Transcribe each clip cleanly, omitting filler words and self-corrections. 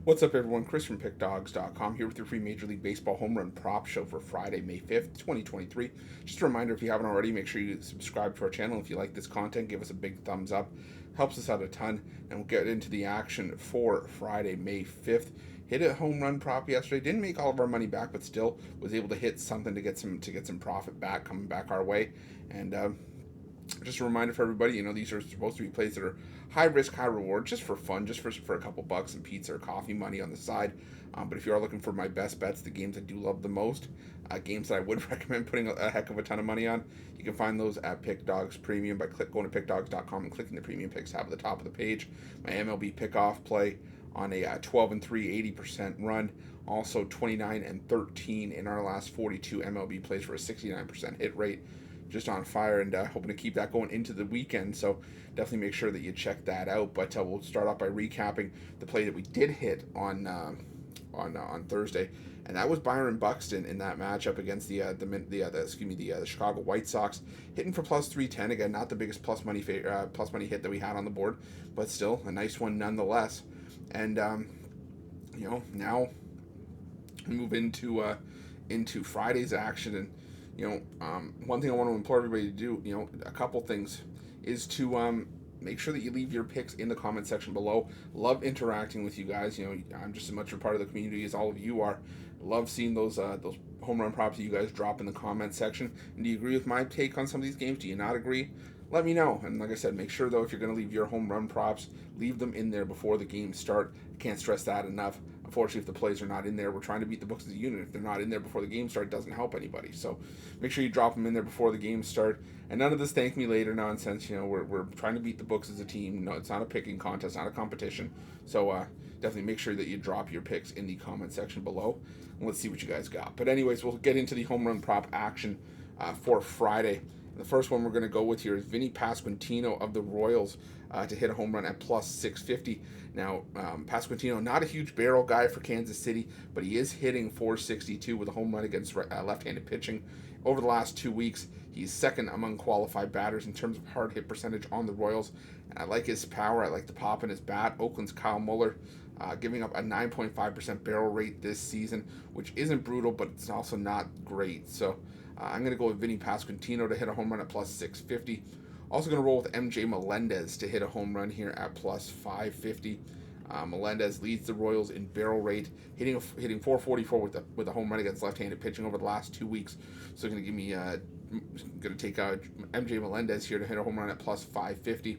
What's up, everyone? Chris from Pickdawgz.com here with your free Major League Baseball home run prop show for Friday, May 5th, 2023. Just a reminder, if you haven't already, make sure you subscribe to our channel. If you like this content, give us a big thumbs up. Helps us out a ton. And we'll get into the action for Friday, May 5th. Hit a home run prop yesterday. Didn't make all of our money back, but still was able to hit something to get some profit back coming back our way. And just a reminder for everybody, these are supposed to be plays that are high risk, high reward, just for fun, just for a couple bucks and pizza or coffee money on the side. But if you are looking for my best bets, the games I do love the most, games that I would recommend putting a heck of a ton of money on, you can find those at Pickdawgz Premium by going to pickdawgz.com and clicking the Premium Picks tab at the top of the page. My MLB pick-off play on a 12-3, 80% run. Also 29-13 in our last 42 MLB plays for a 69% hit rate. Just on fire, and hoping to keep that going into the weekend. So definitely make sure that you check that out. But we'll start off by recapping the play that we did hit on Thursday, and that was Byron Buxton in that matchup against the Chicago White Sox, hitting for plus 310. Again, not the biggest plus money hit that we had on the board, but still a nice one nonetheless. And now we move into Friday's action. And one thing I want to implore everybody to do, a couple things, is to make sure that you leave your picks in the comment section below. Love interacting with you guys. I'm just as much a part of the community as all of you are. Love seeing those home run props that you guys drop in the comment section. And do you agree with my take on some of these games? Do you not agree? Let me know. And like I said, make sure, though, if you're going to leave your home run props, leave them in there before the games start. Can't stress that enough. Unfortunately, if the plays are not in there, we're trying to beat the books as a unit. If they're not in there before the game start, it doesn't help anybody. So make sure you drop them in there before the games start. And none of this thank me later nonsense. We're trying to beat the books as a team. No, it's not a picking contest, not a competition. So definitely make sure that you drop your picks in the comment section below. And let's see what you guys got. But anyways, we'll get into the home run prop action for Friday. The first one we're going to go with here is Vinny Pasquantino of the Royals to hit a home run at plus 650. Now, Pasquantino, not a huge barrel guy for Kansas City, but he is hitting 462 with a home run against left-handed pitching. Over the last 2 weeks, he's second among qualified batters in terms of hard hit percentage on the Royals. And I like his power. I like the pop in his bat. Oakland's Kyle Muller giving up a 9.5% barrel rate this season, which isn't brutal, but it's also not great. So I'm going to go with Vinny Pasquantino to hit a home run at plus 650. Also going to roll with MJ Melendez to hit a home run here at plus 550. Melendez leads the Royals in barrel rate, hitting 444 with a home run against left-handed pitching over the last 2 weeks. So going to give me going to take MJ Melendez here to hit a home run at plus 550.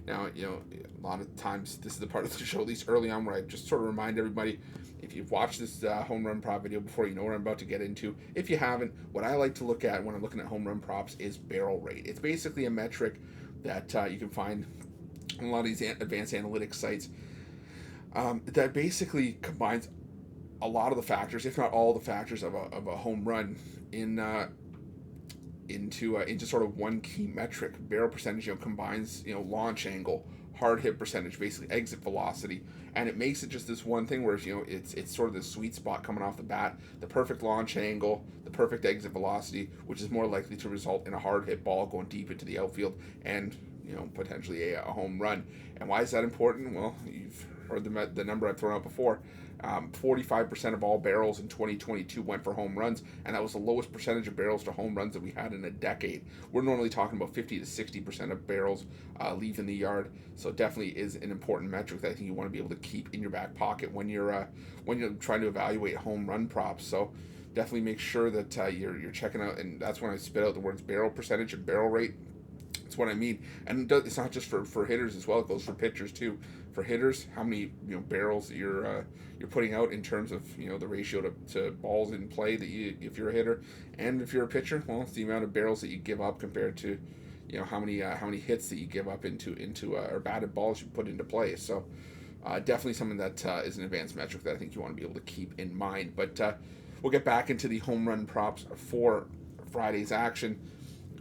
Now, a lot of times this is the part of the show, at least early on, where I just sort of remind everybody, if you've watched this home run prop video before, you know what I'm about to get into. If you haven't, what I like to look at when I'm looking at home run props is barrel rate. It's basically a metric that you can find on a lot of these advanced analytics sites that basically combines a lot of the factors, if not all the factors of a home run into sort of one key metric. Barrel percentage, combines launch angle, hard hit percentage, basically exit velocity, and it makes it just this one thing where it's sort of the sweet spot coming off the bat, the perfect launch angle, the perfect exit velocity, which is more likely to result in a hard hit ball going deep into the outfield and potentially a home run. And why is that important? Well, you've heard the number I've thrown out before. 45% of all barrels in 2022 went for home runs, and that was the lowest percentage of barrels to home runs that we had in a decade. We're normally talking about 50 to 60% of barrels leaving the yard, so it definitely is an important metric that I think you want to be able to keep in your back pocket when you're trying to evaluate home run props. So definitely make sure that you're checking out, and that's when I spit out the words barrel percentage and barrel rate. That's what I mean. And it's not just for hitters as well. It goes for pitchers too. For hitters, how many barrels that you're putting out in terms of the ratio to balls in play that if you're a hitter, and if you're a pitcher, well, it's the amount of barrels that you give up compared to how many hits that you give up into or batted balls you put into play. So definitely something that is an advanced metric that I think you want to be able to keep in mind. But we'll get back into the home run props for Friday's action.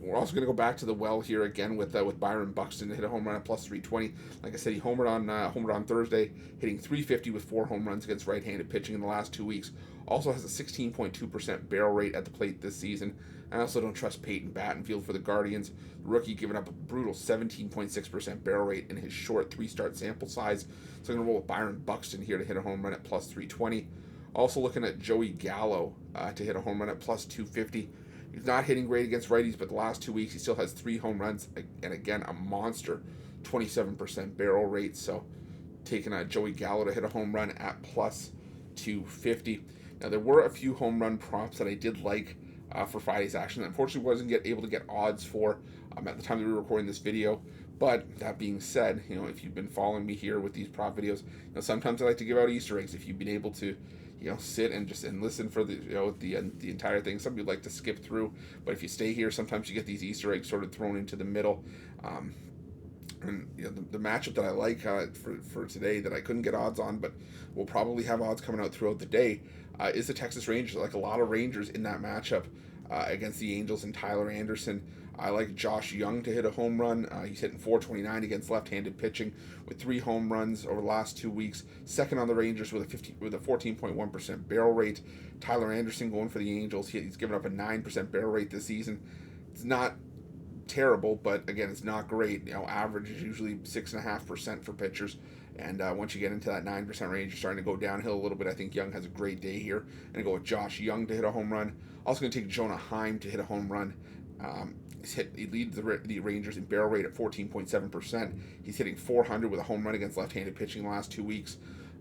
We're also going to go back to the well here again with Byron Buxton to hit a home run at plus 320. Like I said, he homered on Thursday, hitting 350 with 4 home runs against right-handed pitching in the last 2 weeks. Also has a 16.2% barrel rate at the plate this season. I also don't trust Peyton Battenfield for the Guardians. The rookie giving up a brutal 17.6% barrel rate in his short 3-start sample size. So I'm going to roll with Byron Buxton here to hit a home run at plus 320. Also looking at Joey Gallo to hit a home run at plus 250. He's not hitting great against righties, but the last 2 weeks he still has 3 home runs, and again, a monster 27% barrel rate. So taking Joey Gallo to hit a home run at plus 250. Now, there were a few home run props that I did like for Friday's action. Unfortunately, wasn't able to get odds for at the time that we were recording this video. But that being said, if you've been following me here with these prop videos, sometimes I like to give out Easter eggs. If you've been able to, sit and listen for the entire thing. Some people like to skip through, but if you stay here, sometimes you get these Easter eggs sort of thrown into the middle. And the matchup that I like for today that I couldn't get odds on, but we'll probably have odds coming out throughout the day, is the Texas Rangers. I like a lot of Rangers in that matchup against the Angels and Tyler Anderson. I like Josh Young to hit a home run. He's hitting .429 against left-handed pitching with 3 home runs over the last 2 weeks. Second on the Rangers with a 14.1% barrel rate. Tyler Anderson going for the Angels. He's given up a 9% barrel rate this season. It's not terrible, but again, it's not great. Average is usually 6.5% for pitchers, and once you get into that 9% range, you're starting to go downhill a little bit. I think Young has a great day here, and I go with Josh Young to hit a home run. Also going to take Jonah Heim to hit a home run. He leads the Rangers in barrel rate at 14.7%. He's hitting .400 with a home run against left-handed pitching the last 2 weeks.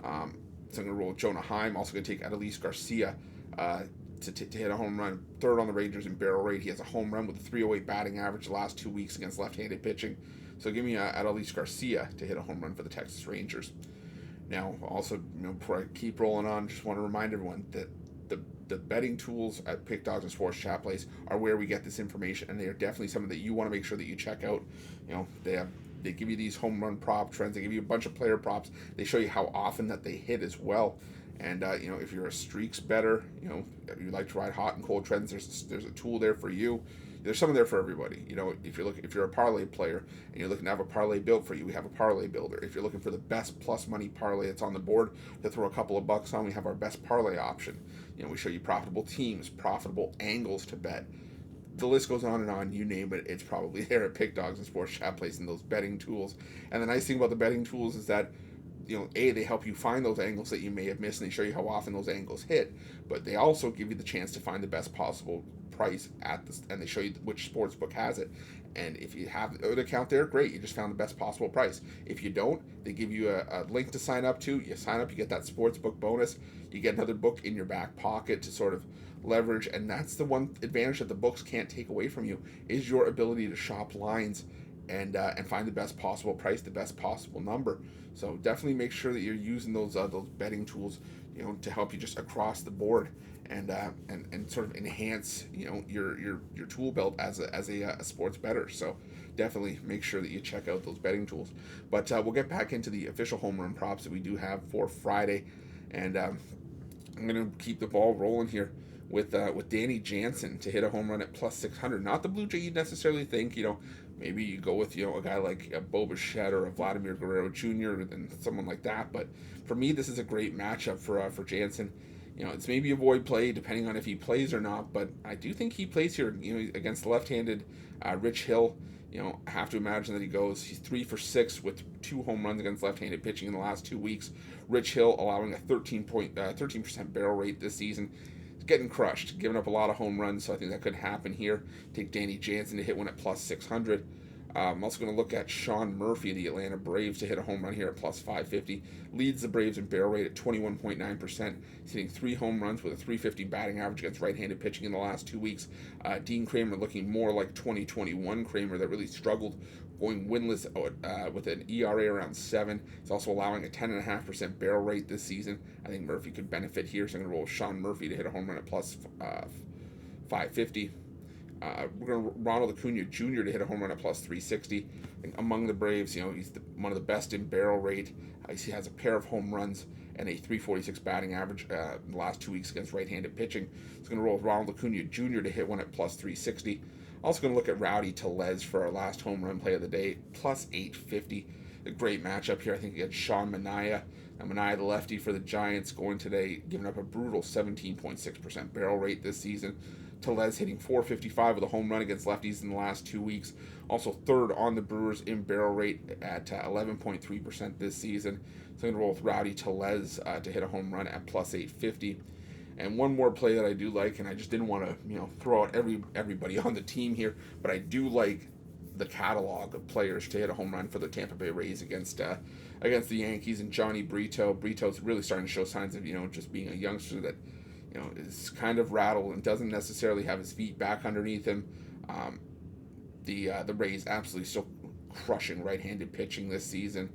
So I'm going to roll with Jonah Heim. Also going to take Adolis Garcia to hit a home run, third on the Rangers in barrel rate. He has a home run with a .308 batting average the last 2 weeks against left-handed pitching. So give me Adolis Garcia to hit a home run for the Texas Rangers. Now, also, before I keep rolling on, just want to remind everyone that the betting tools at Pickdawgz and Sports Chat Plays are where we get this information, and they are definitely something that you want to make sure that you check out. They give you these home run prop trends. They give you a bunch of player props. They show you how often that they hit as well. And if you're a streaks bettor, you like to ride hot and cold trends, there's a tool there for you. There's something there for everybody. If you're a parlay player and you're looking to have a parlay built for you, we have a parlay builder. If you're looking for the best plus money parlay that's on the board to throw a couple of bucks on, we have our best parlay option. We show you profitable teams, profitable angles to bet. The list goes on and on. You name it, it's probably there at Pickdawgz and Sports Chat Plays and those betting tools. And the nice thing about the betting tools is that they help you find those angles that you may have missed, and they show you how often those angles hit, but they also give you the chance to find the best possible price and they show you which sports book has it. And if you have an account there, great, you just found the best possible price. If you don't, they give you a link to sign up to. You sign up, you get that sports book bonus, you get another book in your back pocket to sort of leverage, and that's the one advantage that the books can't take away from you, is your ability to shop lines and find the best possible price, the best possible number. So definitely make sure that you're using those betting tools, to help you just across the board and sort of enhance, your tool belt as a sports bettor. So definitely make sure that you check out those betting tools. But we'll get back into the official home run props that we do have for Friday, and I'm going to keep the ball rolling here with Danny Jansen to hit a home run at plus 600. Not the Blue Jay you'd necessarily think. Maybe you go with a guy like a Bo Bichette or a Vladimir Guerrero Jr. than someone like that. But for me, this is a great matchup for Jansen. It's maybe a void play depending on if he plays or not. But I do think he plays here. Against the left-handed Rich Hill. I have to imagine that he goes. He's 3 for 6 with 2 home runs against left-handed pitching in the last 2 weeks. Rich Hill allowing a 13% barrel rate this season. Getting crushed, giving up a lot of home runs, so I think that could happen here. Take Danny Jansen to hit one at plus 600. I'm also going to look at Sean Murphy of the Atlanta Braves to hit a home run here at plus 550. Leads the Braves in barrel rate at 21.9%. He's hitting 3 home runs with a 350 batting average against right-handed pitching in the last 2 weeks. Dean Kramer looking more like 2021 Kramer that really struggled, going winless with an ERA around 7. He's also allowing a 10.5% barrel rate this season. I think Murphy could benefit here, so I'm going to roll Sean Murphy to hit a home run at plus 550. We're going to Ronald Acuna Jr. to hit a home run at plus 360. I think among the Braves, he's one of the best in barrel rate. He has a pair of home runs and a 346 batting average in the last 2 weeks against right-handed pitching. So going to roll with Ronald Acuna Jr. to hit one at plus 360. Also going to look at Rowdy Tellez for our last home run play of the day, plus 850. A great matchup here, I think, against Sean Manaea. And Manaea, the lefty for the Giants, going today, giving up a brutal 17.6% barrel rate this season. Tellez hitting .455 with a home run against lefties in the last 2 weeks. Also third on the Brewers in barrel rate at 11.3% this season. So I'm going to roll with Rowdy Tellez to hit a home run at plus 850. And one more play that I do like, and I just didn't want to throw out everybody on the team here, but I do like the catalog of players to hit a home run for the Tampa Bay Rays against the Yankees. And Johnny Brito. Brito's really starting to show signs of just being a youngster that is kind of rattled and doesn't necessarily have his feet back underneath him. The Rays absolutely still crushing right-handed pitching this season.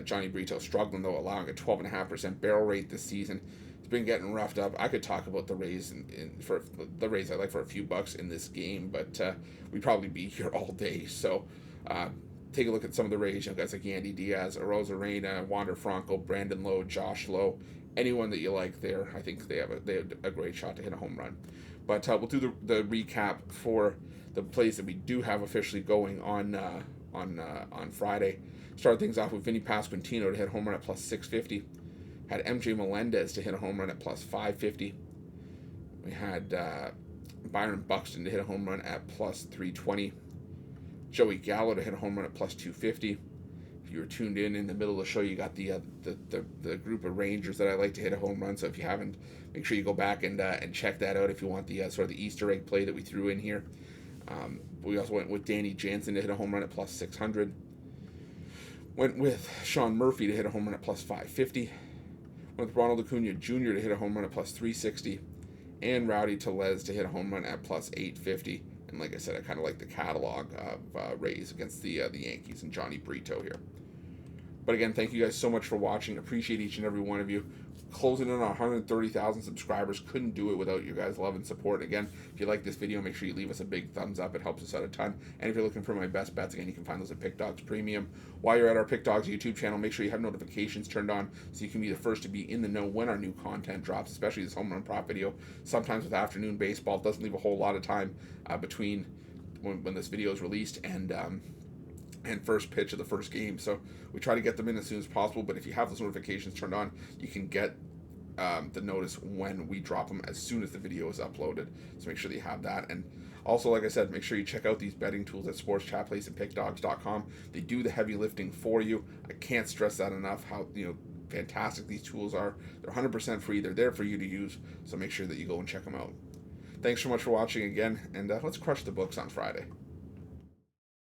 Johnny Brito struggling, though, allowing a 12.5% barrel rate this season. He's been getting roughed up. I could talk about the Rays for the Rays I like for a few bucks in this game, but we'd probably be here all day. So take a look at some of the Rays. Guys like Yandy Diaz, Arozarena, Wander Franco, Brandon Lowe, Josh Lowe. Anyone that you like there, I think they have a great shot to hit a home run. But we'll do the recap for the plays that we do have officially going on Friday. Started things off with Vinny Pasquantino to hit a home run at plus 650. Had MJ Melendez to hit a home run at plus 550. We had Byron Buxton to hit a home run at plus 320. Joey Gallo to hit a home run at plus 250. If you were tuned in the middle of the show, you got the group of Rangers that I like to hit a home run. So if you haven't, make sure you go back and check that out if you want the sort of the Easter egg play that we threw in here. We also went with Danny Jansen to hit a home run at plus 600. Went with Sean Murphy to hit a home run at plus 550. Went with Ronald Acuna Jr. to hit a home run at plus 360. And Rowdy Tellez to hit a home run at plus 850. And like I said, I kind of like the catalog of Rays against the Yankees and Johnny Brito here. But again, thank you guys so much for watching. Appreciate each and every one of you. Closing in on 130,000 subscribers. Couldn't do it without you guys' love and support. Again, if you like this video, make sure you leave us a big thumbs up. It helps us out a ton. And if you're looking for my best bets, again, you can find those at Pickdawgz Premium. While you're at our Pickdawgz YouTube channel, make sure you have notifications turned on so you can be the first to be in the know when our new content drops, especially this home run prop video. Sometimes with afternoon baseball, it doesn't leave a whole lot of time between when this video is released and first pitch of the first game. So we try to get them in as soon as possible, but if you have those notifications turned on, you can get the notice when we drop them as soon as the video is uploaded. So make sure that you have that. And also, like I said, make sure you check out these betting tools at SportsChatPlace and Pickdawgz.com. They do the heavy lifting for you. I can't stress that enough, how fantastic these tools are. They're 100% free. They're there for you to use, so make sure that you go and check them out. Thanks so much for watching again, and let's crush the books on Friday.